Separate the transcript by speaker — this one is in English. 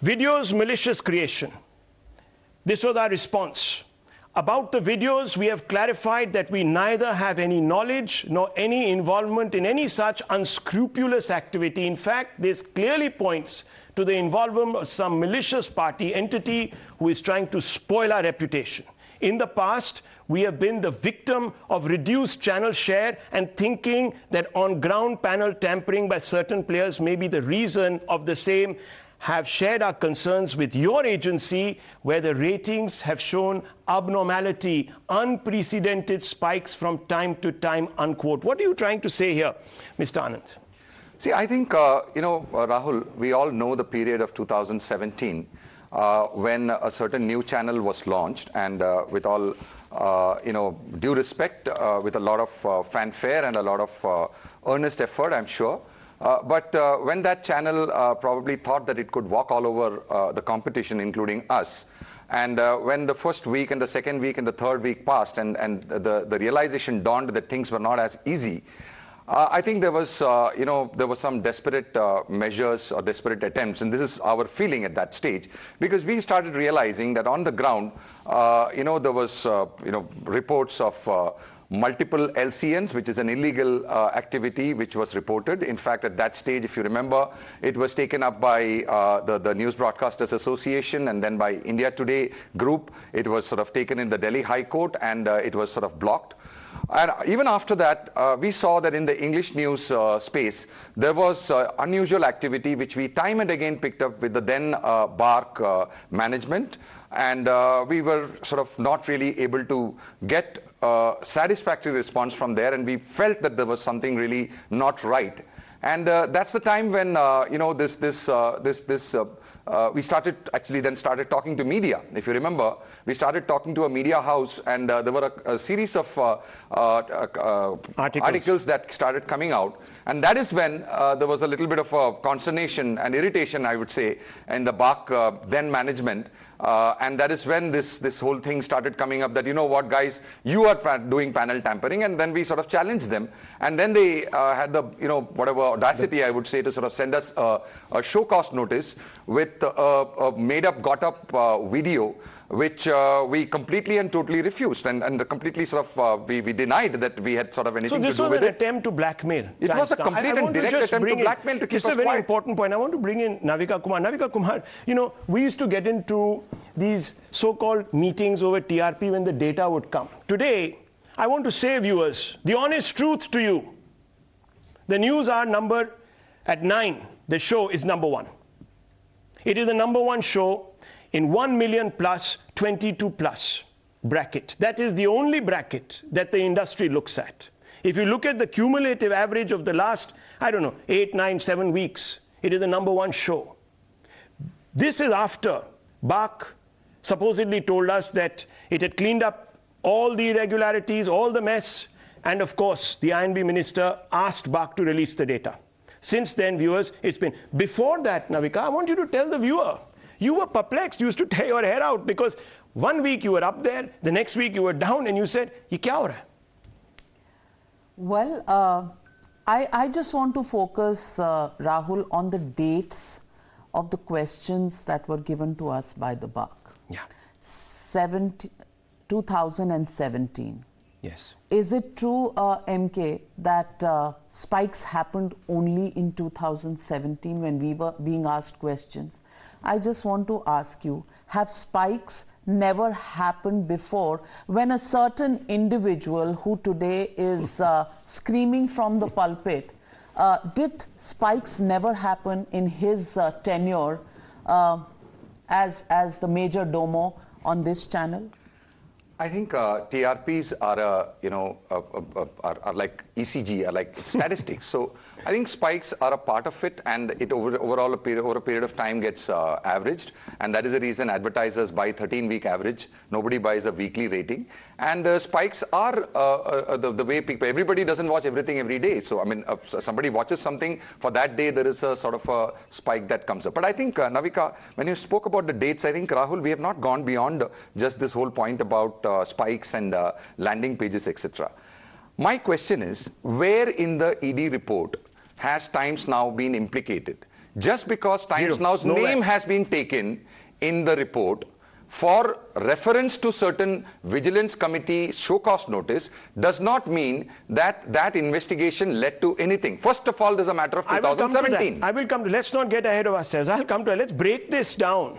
Speaker 1: Videos, malicious creation. This was our response. About the videos, we have clarified that we neither have any knowledge nor any involvement in any such unscrupulous activity. In fact, this clearly points to the involvement of some malicious party entity who is trying to spoil our reputation. In the past, we have been the victim of reduced channel share and thinking that on-ground panel tampering by certain players may be the reason of the same. Have shared our concerns with your agency, where the ratings have shown abnormality, unprecedented spikes from time to time, unquote. What are you trying to say here, Mr. Anand?
Speaker 2: See, I think, Rahul, we all know the period of 2017 when a certain new channel was launched, and with all, due respect, with a lot of fanfare and a lot of earnest effort, I'm sure. But when that channel probably thought that it could walk all over the competition, including us, and when the first week and the second week and the third week passed, and the realization dawned that things were not as easy, I think there was, there was some desperate measures or desperate attempts, and this is our feeling at that stage, because we started realizing that on the ground, there was, reports of multiple LCNs, which is an illegal activity which was reported. In fact, at that stage, if you remember, it was taken up by the News Broadcasters Association and then by India Today group. It was sort of taken in the Delhi High Court, and it was sort of blocked. And even after that, we saw that in the English news space, there was unusual activity which we time and again picked up with the then BARC management. And we were sort of not really able to get a satisfactory response from there, and we felt that there was something really not right. And that's the time when we started talking to media. If you remember, we started talking to a media house, and there were a series of articles that started coming out. And that is when there was a little bit of consternation and irritation, I would say, in the BARC then management. And that is when this whole thing started coming up that, you know what, guys, you are doing panel tampering. And then we sort of challenged them. And then they had the, whatever audacity, I would say, to sort of send us a show cause notice with a made-up, got-up video, which we completely and totally refused, and completely sort of we denied that we had sort of anything to do with it.
Speaker 1: So this was an attempt to blackmail.
Speaker 2: It was a complete and direct attempt to blackmail to keep us quiet.
Speaker 1: This is a very important point. I want to bring in Navika Kumar. Navika Kumar, we used to get into these so-called meetings over TRP when the data would come. Today, I want to say, viewers, the honest truth to you. The news are numbered at 9. The show is number 1. It is the number 1 show in 1 million plus, 22 plus bracket. That is the only bracket that the industry looks at. If you look at the cumulative average of the last, 8, 9, 7 weeks, it is the number 1 show. This is after BARC supposedly told us that it had cleaned up all the irregularities, all the mess, and of course, the INB minister asked BARC to release the data. Since then, viewers, it's been. Before that, Navika, I want you to tell the viewer, you were perplexed. You used to tear your hair out because 1 week you were up there, the next week you were down, and you said, "Ye kya ho raha hai?"
Speaker 3: Well, I just want to focus, Rahul, on the dates of the questions that were given to us by the BARC.
Speaker 1: Yeah.
Speaker 3: 2017.
Speaker 1: Yes.
Speaker 3: Is it true, MK, that spikes happened only in 2017 when we were being asked questions? I just want to ask you, have spikes never happened before when a certain individual who today is screaming from the pulpit, did spikes never happen in his tenure as the major domo on this channel?
Speaker 2: I think TRPs are, are like ECG, are like statistics. So I think spikes are a part of it, and it over a period of time gets averaged, and that is the reason advertisers buy 13-week average. Nobody buys a weekly rating, and spikes are the way people. Everybody doesn't watch everything every day. So I mean, somebody watches something for that day, there is a sort of a spike that comes up. But I think Navika, when you spoke about the dates, I think Rahul, we have not gone beyond just this whole point about spikes and landing pages, etc. My question is, where in the ED report has Times Now been implicated? Just because Times
Speaker 1: Zero.
Speaker 2: Now's
Speaker 1: Nowhere.
Speaker 2: name has been taken in the report for reference to certain Vigilance Committee show cause notice does not mean that that investigation led to anything. First of all, there's a matter of 2017.
Speaker 1: I will come to, let's not get ahead of ourselves. I'll come to it. Let's break this down.